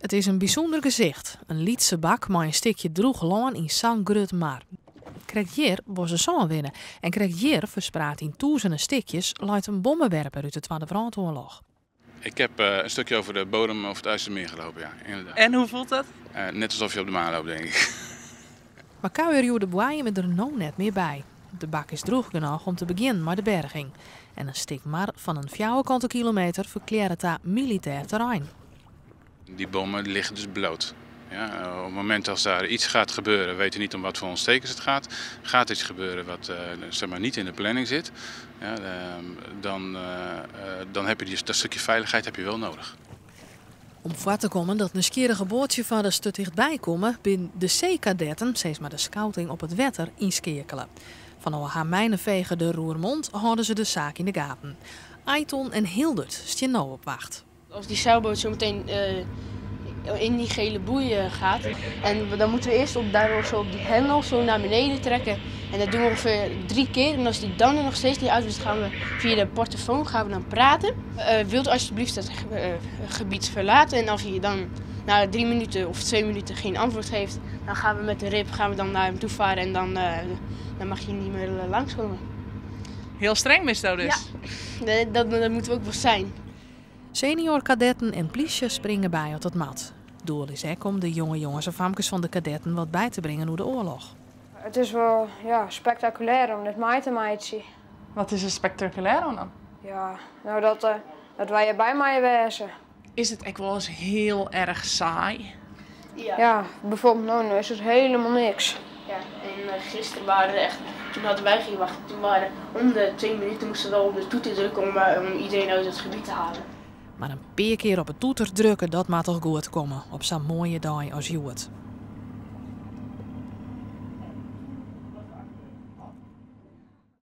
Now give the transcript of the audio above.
Het is een bijzonder gezicht. Een Lietse bak met een stukje droeg laan in zo'n grut mar. Krijgt hier was ze zo winnen en krijgt hier verspraat in duizenden stukjes luidt een bommenwerper uit de Tweede Wereldoorlog. Ik heb een stukje over de bodem of het IJsselmeer gelopen, ja, inderdaad. En hoe voelt dat? Net alsof je op de maan loopt, denk ik. Maar kuier de boeien met er nou net meer bij. De bak is droeg genoeg om te beginnen met de berging. En een stuk maar van een 4 kilometer verkleert het daar militair terrein. Die bommen die liggen dus bloot. Ja, op het moment als daar iets gaat gebeuren, weten we niet om wat voor ontstekens het gaat. Gaat iets gebeuren wat zeg maar niet in de planning zit, ja, dan heb je dat stukje veiligheid heb je wel nodig. Om voor te komen dat nieuwsgierige bootjevaders te dichtbij komen, binnen de zeekadetten, steeds maar de scouting op het wetter, inskekelen. Van Mijnenvegen de Roermond houden ze de zaak in de gaten. Aiton en Hildert stien nou op wacht. Als die zeilboot zo meteen in die gele boeien gaat, en dan moeten we eerst daardoor zo op die hendel zo naar beneden trekken. En dat doen we ongeveer 3 keer. En als die dan er nog steeds niet uit is, gaan we via de portofoon dan praten. Wilt u alsjeblieft het gebied verlaten? En als hij dan na 3 minuten of 2 minuten geen antwoord heeft, dan gaan we met de rib naar hem toe varen en dan mag je niet meer langskomen. Heel streng is dat dus? Ja, dat moeten we ook wel zijn. Senior kadetten en politie springen bij op het mat. Doel is ook om de jonge jongens en famkes van de kadetten wat bij te brengen door de oorlog. Het is wel spectaculair om dit mee te zien. Wat is er spectaculair aan dan? Ja, nou dat wij erbij mij wezen. Is het echt wel eens heel erg saai? Ja, bijvoorbeeld nu is het helemaal niks. Ja, en gisteren waren er echt, toen hadden wij geen wachten, toen waren om de 2 minuten moesten we wel op de toeter drukken om iedereen uit het gebied te halen. Maar een paar keer op het toeter drukken, dat mag toch goed komen op zo'n mooie dag als Joet.